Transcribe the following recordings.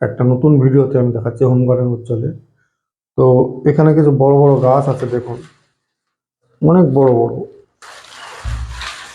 একটা নতুন ভিডিওতে আমি দেখাচ্ছি হোম গার্ডেন উচ্চলে। তো এখানে কিছু বড় বড় গাছ আছে, দেখুন অনেক বড় বড়।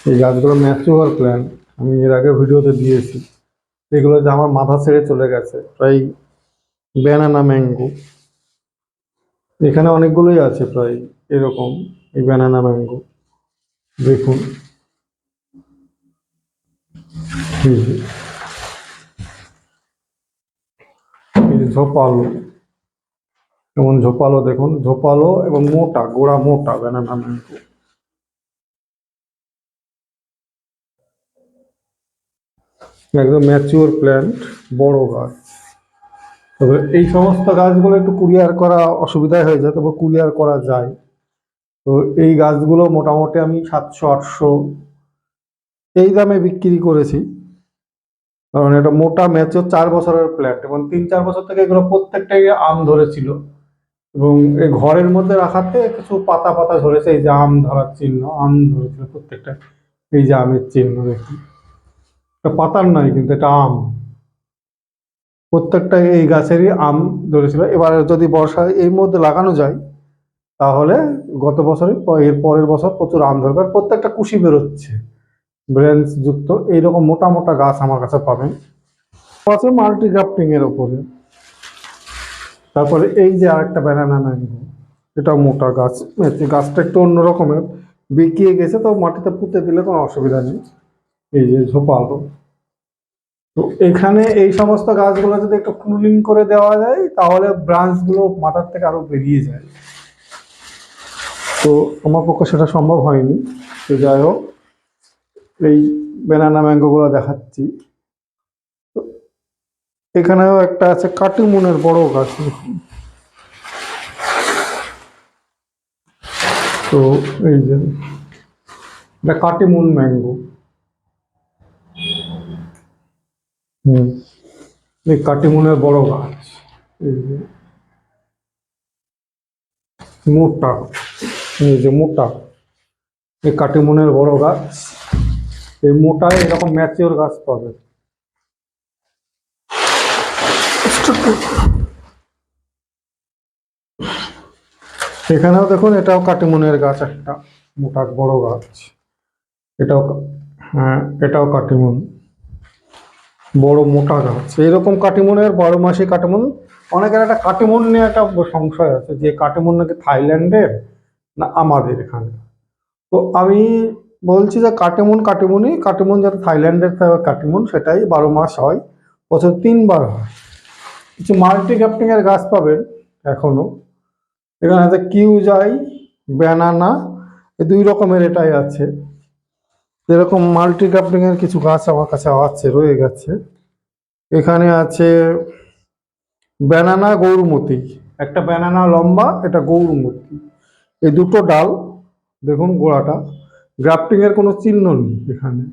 এই গাছগুলো ম্যাচিওর প্ল্যান্ট, আমি এর আগে ভিডিওতে দিয়েছি। এগুলো যে আমার মাথা ছেড়ে চলে গেছে, প্রায় ব্যানানা ম্যাঙ্গো। এখানে অনেকগুলোই আছে প্রায় এরকম, এই ব্যানানা ম্যাঙ্গো দেখুন। এই যে ঝোপালো, যেমন ঝোপালো দেখুন, ঝোপালো এবং মোটা গোড়া, মোটা ব্যানানা ম্যাঙ্গো। একদম ম্যাচিওর প্ল্যান্ট, বড় গাছ। তবে এই সমস্ত গাছগুলো একটু কুরিয়ার করা অসুবিধায় হয়ে যায়, তবে কুরিয়ার করা যায়। তো এই গাছগুলো মোটামুটি আমি 700-800 এই দামে বিক্রি করেছি। কারণ এটা মোটা ম্যাচিওর 4 বছরের প্ল্যান্ট, এবং 3-4 বছর থেকে এগুলো প্রত্যেকটাই আম ধরেছিল। এবং এই ঘরের মধ্যে রাখাতে কিছু পাতা পাতা ধরেছে, এই যে আম ধরার চিহ্ন, আম ধরেছিল প্রত্যেকটা। এই যে আমের চিহ্ন দেখুন, এটা পাতার নয় কিন্তু এটা আম। প্রত্যেকটা এই গাছেরই আম ধরেছিল। এবার যদি বর্ষায় এর মধ্যে লাগানো যায়, তাহলে গত বছরই এর পরের বছর প্রচুর আম ধরবে। আর প্রত্যেকটা কুশি বেরোচ্ছে, ব্রেঞ্চ যুক্ত এইরকম মোটা মোটা গাছ আমার কাছে পাবেন। আছে মাল্টি গ্রাফটিং এর ওপরে। তারপরে এই যে আরেকটা ব্যানানা ম্যাঙ্গো, এটা মোটা গাছ, গাছটা একটু অন্য রকমের, বেঁকিয়ে গেছে, তো মাটিতে পুঁতে দিলে কোনো অসুবিধা নেই। এই যে ঝোপালো। তো এখানে এই সমস্ত গাছগুলো যদি একটু প্রুনিং করে দেওয়া যায়, তাহলে ব্রাঞ্চগুলো মাথার থেকে আরো বেরিয়ে যায়। তো আমার পক্ষে সেটা সম্ভব হয়নি। তো যাই হোক, এই ব্যানানা ম্যাঙ্গোগুলো দেখাচ্ছি। তো এখানেও একটা আছে কাটিমুনের বড় গাছ। তো এই যে এটা কাটিমুন ম্যাঙ্গো। এই কাটিমুনের বড় গাছ, এই যে মোটা, এই যে মোটা, এই কাটিমুনের বড় গাছ। এই মোটায় এরকম ম্যাচিওর গাছ পাবে। এখানেও দেখুন, এটাও কাটিমুনের গাছ, একটা মোটা বড় গাছ। এটাও হ্যাঁ, এটাও কাটিমুন, বড় মোটা গাছ। এইরকম কাটিমুনের 12 মাসি কাটিমুন। অনেকের একটা কাটিমুন নিয়ে একটা সংশয় আছে, যে কাটিমুন নাকি থাইল্যান্ডের না আমাদের এখানে। তো আমি বলছি যে কাটিমুন কাটিমুনই, কাটিমুন যাতে থাইল্যান্ডের কাটিমুন, সেটাই 12 মাস হয়, বছর 3 বার হয়। কিছু মাল্টি গ্রাফটিং এর গাছ পাবেন এখনো। এখানে আছে কিউজাই, ব্যানানা, এই 2 রকমের এটাই আছে। এরকম মাল্টি গ্রাফটিং এর কিছু গাছ আমার কাছে আছে, রয়ে গেছে। এখানে আছে ব্যানানা গৌরমতি, একটা ব্যানানা লম্বা, এটা গৌরমতি। এই দুটো ডাল দেখুন, গোড়াটা গ্রাফটিং এর কোনো চিহ্ন নেই এখানে।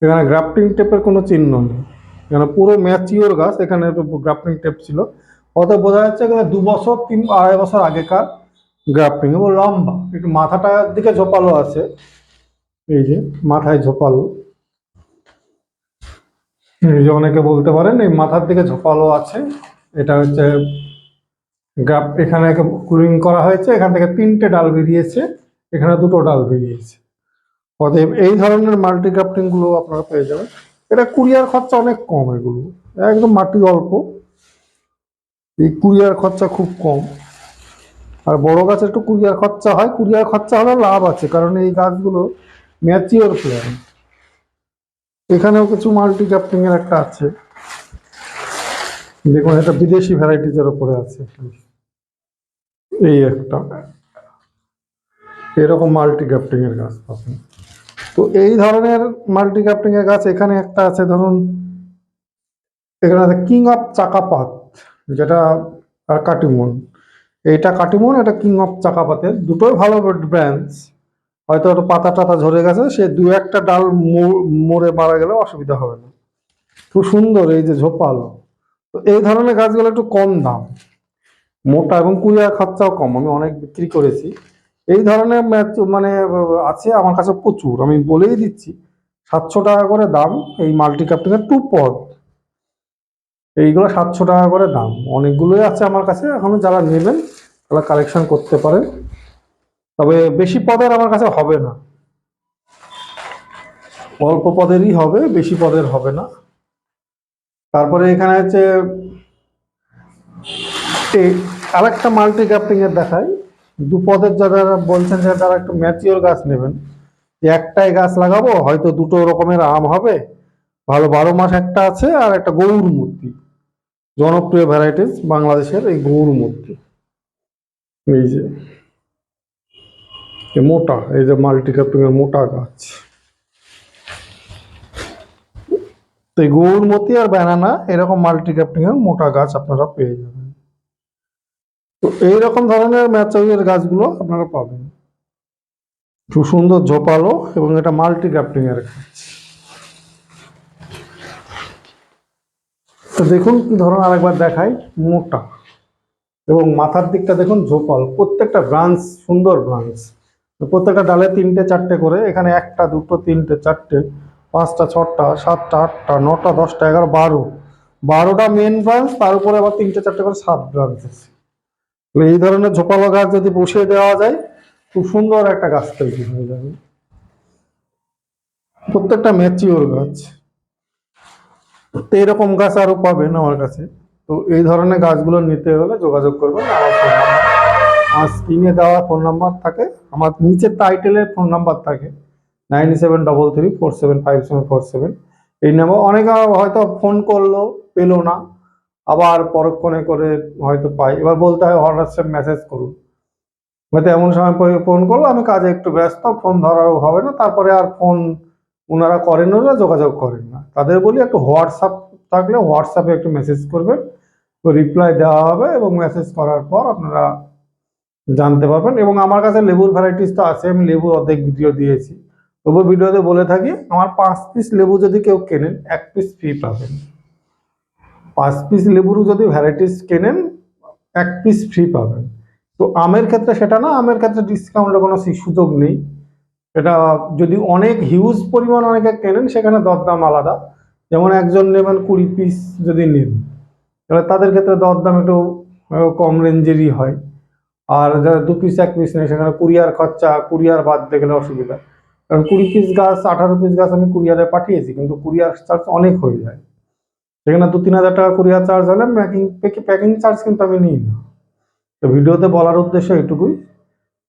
এখানে গ্রাফটিং টেপের কোনো চিহ্ন নেই, এখানে পুরো ম্যাচিওর গাছ। এখানে গ্রাফটিং টেপ ছিল, অত বোঝা যাচ্ছে এখানে 2 বছর 2-2.5 বছর আগেকার গ্রাফটিং। এবং লম্বা, একটু মাথাটার দিকে ঝোপালো আছে, এই যে মাথায় ঝোপালো। এই যে অনেকে বলতে পারেন এই মাথার দিকে ঝোপালো আছে, এটা হচ্ছে গ্রাফ। এখানে কুলিং করা হয়েছে, এখান থেকে 3টে ডাল বেরিয়েছে, এখানে 2টো ডাল বেরিয়েছে। অতএব এই ধরনের মাল্টি গ্রাফটিং গুলো আপনারা পেয়ে যাবেন। এটা কুরিয়ার খরচা অনেক কম, এগুলো একদম মাটি অল্প, এই কুরিয়ার খরচা খুব কম। আর বড় গাছে একটু কুরিয়ার খরচা হয়, কুরিয়ার খরচা হলে লাভ আছে, কারণ এই গাছগুলো ম্যাচিওর প্ল্যান্ট। এখানেও কিছু মাল্টি গ্রাফটিং এর একটা আছে, দেখুন এটা বিদেশি ভ্যারাইটিজের উপরে আছে। এই একটা এরকম মাল্টি গ্রাফটিং এর গাছ পাবেন। তো এই ধরনের মাল্টি গ্রাফটিং এর গাছ এখানে একটা আছে, ধরুন এখানে আছে কিং অফ চাকাপাত, যেটা আর কাটিমন। এইটা কাটিমন, এটা কিং অফ চাকাপাতের, দুটোই ভালো ব্রাঞ্চ। হয়তো একটু পাতা টাতা ঝরে গেছে, সে 2-1টা ডাল মরে মারা গেলে অসুবিধা হবে না। খুব সুন্দর, এই যে ঝোপালো। তো এই ধরনের গাছগুলো একটু কম দাম, মোটা, এবং কুরিয়ার খরচাও কম। আমি অনেক বিক্রি করেছি এই ধরনের মানে আছে আমার কাছে প্রচুর। আমি বলেই দিচ্ছি, 700 টাকা করে দাম এই মাল্টি ক্যাপ্টিং এর 2 পদ। এইগুলো 700 টাকা করে দাম, অনেকগুলোই আছে আমার কাছে এখনো। যারা নেবেন তারা কালেকশন করতে পারেন, তবে বেশি পদের আমার কাছে হবে না, অল্প পদেরই হবে, বেশি পদের হবে না। তারপরে এখানে হচ্ছে আরেকটা মাল্টি গ্রাফটিং এর দেখাই। দুপদের যারা বলছেন যে যারা একটু ম্যাচিওর গাছ নেবেন, যে একটাই গাছ লাগাবো, হয়তো দুটো রকমের আম হবে, ভালো 12 মাস একটা আছে, আর একটা গৌর মূর্তি, জনপ্রিয় ভ্যারাইটিস বাংলাদেশের এই গৌর মূর্তি। এই যে মোটা, এই যে মাল্টি গ্রাফটিং এর মোটা গাছ, তো এই গৌর মূর্তি আর ব্যানানা এরকম মাল্টি গ্রাফটিং এর মোটা গাছ আপনারা পেয়ে যাবেন। তো এইরকম ধরনের ম্যাচিওর গাছগুলো আপনারা পাবেন, খুব সুন্দর ঝোপালো, এবং এটা মাল্টি গ্রাফটিং এর গাছ। তো দেখুন কি ধরুন, আরেকবার দেখাই, মোটা এবং মাথার দিকটা দেখুন ঝোপাল, প্রত্যেকটা ব্রাঞ্চ সুন্দর ব্রাঞ্চ, প্রত্যেকটা ডালে 3টে 4টে করে, এখানে 1টা 2টো 3টে 4টে 5টা 6টা 7টা 8টা 9টা 10টা 11 12টা মেন ব্রাঞ্চ, তার উপরে আবার 3টে 4টে করে 7 ব্রাঞ্চ আছে। এই ধরনের ঝোপালো গাছ যদি বসিয়ে দেওয়া যায়, খুব সুন্দর একটা গাছ তৈরি হয়ে যাবে, প্রত্যেকটা ম্যাচিওর গাছ। তো এরকম গাছ আরো পাবেন আমার কাছে। তো এই ধরনের গাছগুলো নিতে হলে যোগাযোগ করবেন, আমার ফোন নাম্বার, আমার স্ক্রিনে দেওয়া ফোন নাম্বার থাকে, আমার নিচের টাইটেলের ফোন নাম্বার থাকে 9733475747। এই নাম্বার অনেকে হয়তো ফোন করলো পেলো না, আবার পরক্ষণে করে হয়তো পাই, এবার বলতে হয় হোয়াটসঅ্যাপ মেসেজ করুন, হয়তো এমন সময় ফোন করলো আমি কাজে একটু ব্যস্ত, ফোন ধরাও হবে না, তারপরে আর ফোন ওনারা করেন না, যোগাযোগ করেন না, তাদের বলি একটু হোয়াটসঅ্যাপ থাকলে হোয়াটসঅ্যাপে একটু মেসেজ করবেন, তো রিপ্লাই দেওয়া হবে, এবং মেসেজ করার পর আপনারা জানতে পারবেন। এবং আমার কাছে লেবুর ভ্যারাইটিস তো আছে, আমি লেবুর অর্ধেক ভিডিও দিয়েছি, তবু ভিডিওতে বলে থাকি, আমার 5 পিস লেবু যদি কেউ কেনেন 1 পিস ফ্রি পাবেন। 5 পিস লেবুর যদি ভ্যারাইটিস কেনেন 1 পিস ফ্রি পাবেন। তো আমের ক্ষেত্রে সেটা না, আমের ক্ষেত্রে ডিসকাউন্টের কোনো সুযোগ নেই, এটা যদি অনেক হিউজ পরিমাণ অনেকে কেনেন সেখানে দরদাম আলাদা, যেমন একজন নেবেন 20 পিস যদি নেন, তাহলে তাদের ক্ষেত্রে দরদাম একটু কম রেঞ্জেরই হয়। আর যারা 2 পিস 1 পিস নেয় সেখানে কুরিয়ার খরচা, কুরিয়ার বাদ দিয়ে গেলে অসুবিধা, কারণ 20 পিস গাছ 18 পিস গাছ আমি কুরিয়ারে পাঠিয়েছি, কিন্তু কুরিয়ার চার্জ অনেক হয়ে যায়, সেখানে 2-3 হাজার টাকা কুরিয়ার চার্জ হলে প্যাকিং চার্জ কিন্তু আমি নিই না। তো ভিডিওতে বলার উদ্দেশ্য এটুকুই,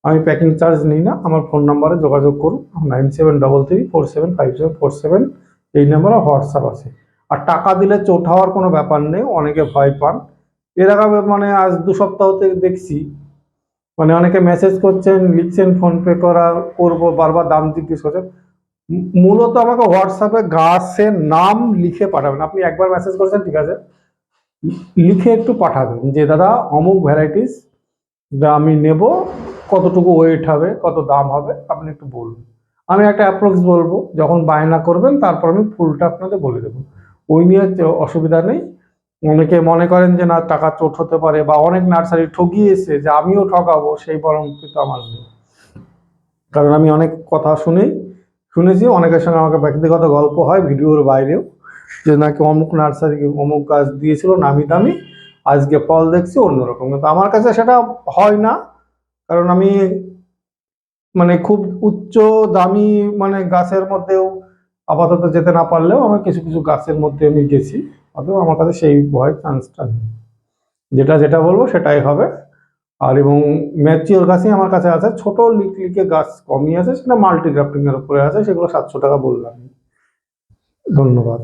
আমি প্যাকিং চার্জ নিই না। আমার ফোন নাম্বারে যোগাযোগ করুন, 9733475747, এই নাম্বারে হোয়াটসঅ্যাপ আছে। আর টাকা দিলে চোট হওয়ার কোনো ব্যাপার নেই, অনেকে ভয় পান। এর আগে মানে আজ 2 সপ্তাহ থেকে দেখছি, মানে অনেকে মেসেজ করছেন, লিখছেন ফোনপে করবো, বারবার দাম জিজ্ঞেস করছেন। মূলত আমাকে হোয়াটসঅ্যাপে গাছের নাম লিখে পাঠাবেন, আপনি একবার মেসেজ করেছেন ঠিক আছে, লিখে একটু পাঠাবেন যে দাদা অমুক ভ্যারাইটিস যা আমি নেব, কতটুকু ওয়েট হবে, কত দাম হবে, আপনি একটু বলুন, আমি একটা অ্যাপ্রক্স বলবো, যখন বায়না করবেন তারপর আমি ফুলটা আপনাদের বলে দেবো, ওই নিয়ে অসুবিধা নেই। অনেকে মনে করেন যে না টাকা চোট হতে পারে, বা অনেক নার্সারি ঠকিয়েছে যে আমিও ঠকাবো, সেই পরামর্শ আমার নেই, কারণ আমি অনেক কথা শুনেছি, অনেকের সঙ্গে আমাকে ব্যক্তিগত গল্প হয় ভিডিওর বাইরেও, যে নাকি অমুক নার্সারি অমুক গাছ দিয়েছিল নামি দামি, আজকে ফল দেখছি অন্যরকম, কিন্তু আমার কাছে সেটা হয় না, কারণ আমি মানে খুব উচ্চ দামি মানে গাছের মধ্যেও আপাতত যেতে না পারলেও আমি কিছু কিছু গাছের মধ্যে আমি গেছি, অথবা আমার কাছে সেই ভয় চান্সটা নেই, যেটা যেটা বলবো সেটাই হবে। আর এবং ম্যাচিওর গাছই আমার কাছে আছে, ছোট লিকে গাছ কমই আছে, সেটা মাল্টি গ্রাফটিং এর উপরে আছে, সেগুলো 700 টাকা বললাম। ধন্যবাদ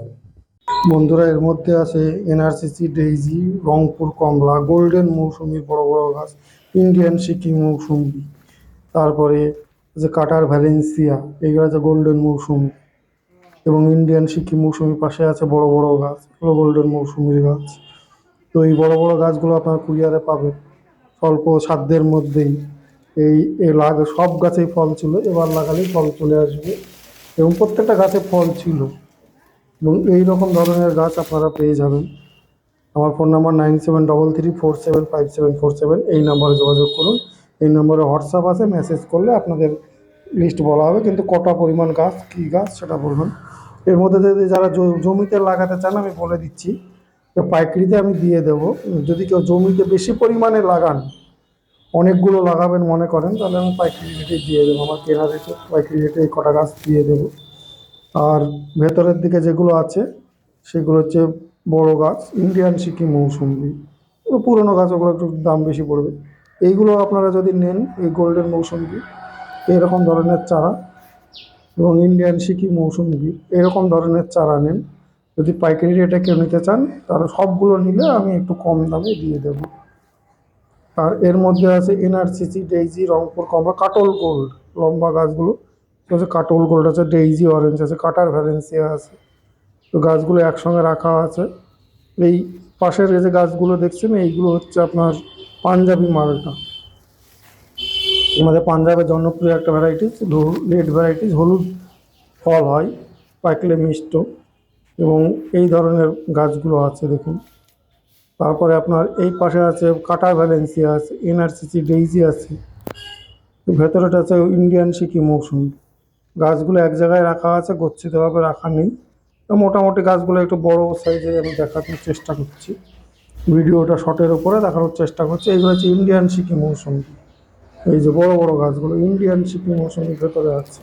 বন্ধুরা। এর মধ্যে আছে এনআরসিসি ডেইজি, রংপুর কমলা, গোল্ডেন মৌসুমি বড় বড় গাছ, ইন্ডিয়ান সিকিম মৌসুমি, তারপরে যে কাটার ভ্যালেন্সিয়া, এগুলো আছে গোল্ডেন মৌসুমি, এবং ইন্ডিয়ান সিকিম মৌসুমি পাশে আছে বড় বড় গাছ, এগুলো গোল্ডেন মৌসুমির গাছ। তো এই বড় বড় গাছগুলো আপনার কুরিয়ারে পাবেন স্বল্প সাধ্যের মধ্যেই। সব গাছেই ফল ছিল, এবার লাগালেই ফল চলে আসবে, এবং প্রত্যেকটা গাছে ফল ছিল, এবং এই রকম ধরনের গাছ আপনারা পেয়ে যাবেন। আমার ফোন নাম্বার 9733475747, এই নাম্বারে যোগাযোগ করুন, এই নম্বরে হোয়াটসঅ্যাপ আছে, মেসেজ করলে আপনাদের লিস্ট বলা হবে, কিন্তু কটা পরিমাণ গাছ কী গাছ সেটা বলবেন। এর মধ্যে যদি যারা জমিতে লাগাতে চান আমি বলে দিচ্ছি, তো পাইকারিতে আমি দিয়ে দেব। যদি কেউ জমিতে বেশি পরিমাণে লাগান, অনেকগুলো লাগাবেন মনে করেন, তাহলে আমি পাইকারি রেটে দিয়ে দেবো। আমার কেনা রেটে পাইকারি রেটে এই কটা গাছ দিয়ে দেবো। আর ভেতরের দিকে যেগুলো আছে সেগুলো হচ্ছে বড় গাছ, ইন্ডিয়ান সিকিম মৌসুম্বি। পুরোনো গাছ, ওগুলো একটু দাম বেশি পড়বে। এইগুলো আপনারা যদি নেন, এই গোল্ডেন মৌসুম্বি এরকম ধরনের চারা এবং ইন্ডিয়ান সিকিম মৌসুম্বি এরকম ধরনের চারা নেন, যদি পাইকারি রেটে কেউ নিতে চান তাহলে সবগুলো নিলে আমি একটু কম দামে দিয়ে দেবো। আর এর মধ্যে আছে এনআরসিসি, ডেইজি, রংপুর কমলা, কাটল গোল্ড, লম্বা গাছগুলো হচ্ছে কাটল গোল্ড আছে, ডেইজি অরেঞ্জ আছে, কাটার ভ্যালেন্সিয়া আছে। তো গাছগুলো একসঙ্গে রাখা আছে। এই পাশের যে গাছগুলো দেখছেন এইগুলো হচ্ছে আপনার পাঞ্জাবি মালটা, আমাদের পাঞ্জাবের জনপ্রিয় একটা ভ্যারাইটিস, রেড ভ্যারাইটিস, হলুদ ফল হয়, পাকলে মিষ্ট, এবং এই ধরনের গাছগুলো আছে দেখুন। তারপরে আপনার এই পাশে আছে কাটার ভ্যালেন্সিয়া আছে, এনআরসিসি, ডেইজি আছে, ভেতরেটা আছে ইন্ডিয়ান সিকিম মৌসুমি। গাছগুলো এক জায়গায় রাখা আছে, গচ্ছিতভাবে রাখা নেই। তো মোটামুটি গাছগুলো একটু বড় সাইজে আমি দেখানোর চেষ্টা করছি, ভিডিওটা শর্টের উপরে দেখানোর চেষ্টা করছি। এইগুলো হচ্ছে ইন্ডিয়ান সিকিম মৌসুমি। এই যে বড় বড় গাছগুলো ইন্ডিয়ান সিকিম মৌসুমির ভেতরে আছে।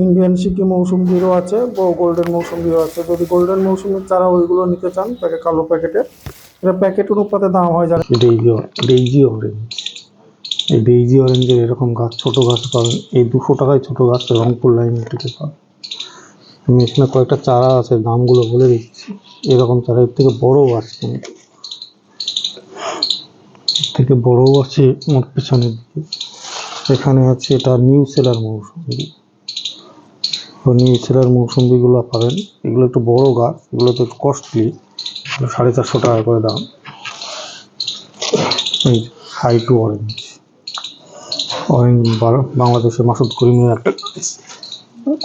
ইন্ডিয়ান সিকিম মৌসুমিরও আছে, গোল্ডেন মৌসুমিরও আছে। যদি গোল্ডেন মৌসুমির চারা ওইগুলো নিতে চান, কালো প্যাকেটে, এটা প্যাকেট অনুপাতে দাম হয় যারা। ডেইজি অরেঞ্জ, এই ডেইজি অরেঞ্জের এরকম গাছ, ছোট গাছ পাবেন এই 200 টাকায়। ছোট গাছ রংপুর লাইন থেকে পাবেন। আমি এখানে কয়েকটা চারা আছে, দামগুলো বলে দিচ্ছি। এরকম চারা এর থেকে বড়ও আছে, কিন্তু এর থেকে বড়ও আছে আমার পেছনের দিকে। এখানে আছে এটা নিউ সেলার মৌসুমি। নিউ সেলার মৌসুমিগুলো পাবেন, এগুলো একটু বড় গাছ, এগুলো তো একটু কস্টলি, 450 টাকা করে দাম। এই হাই টু অরেঞ্জ, অরেঞ্জ বাংলাদেশের মাসুদ করিমের একটা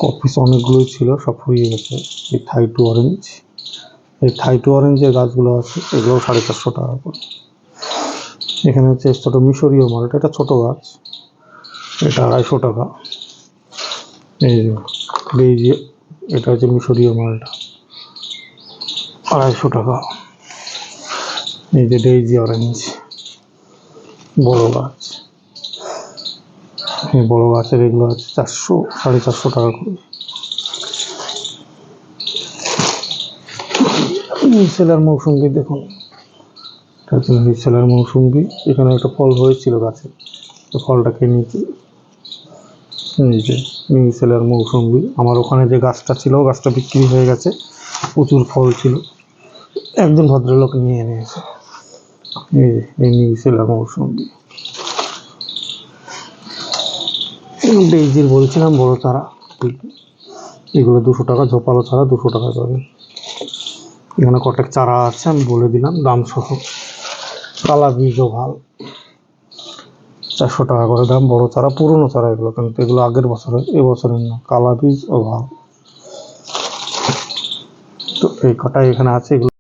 কপিস অনেকগুলোই ছিল, সব ফুরিয়ে গেছে। এই থাই টু অরেঞ্জ, এই থাই টু অরেঞ্জের গাছগুলো আছে, এগুলো 450 টাকা করে। এখানে হচ্ছে ছোট মিশরীয় মালটা, এটা ছোট গাছ, এটা 250 টাকা। এই যে এটা হচ্ছে মিশরীয় মালটা, 250 টাকা। এই যে ডেইজি অরেঞ্জ, বড় গাছ, এই বড় গাছের এগুলো হচ্ছে 450 টাকা করে। সেলার মৌসুমি দেখুন, এটা হচ্ছে সেলার মৌসুমি। এখানে একটা ফল হয়েছিল গাছে, তো ফলটাকে নিয়েছি। এই যে নিউ সেলার মৌসুমি, আমার ওখানে যে গাছটা ছিল গাছটা বিক্রি হয়ে গেছে, প্রচুর ফল ছিল, একজন ভদ্রলোক নিয়ে নিয়েছে। এই নিউ সেলার মৌসুমি। ডেইজির বলছিলাম বড় চারা, এগুলো 200 টাকা, ঝোপালো চারা 200 টাকা পাবেন। এখানে কটেক চারা আছে, আমি বলে দিলাম দাম সহ। কালা বীজ ও ভাল, 400 টাকা করে দাম। বড় চারা, পুরনো চারা এগুলো, কিন্তু এগুলো আগের বছরের, এবছরের না। কালা বীজ ও ভাল, তো এই কটাই এখানে আছে। এগুলো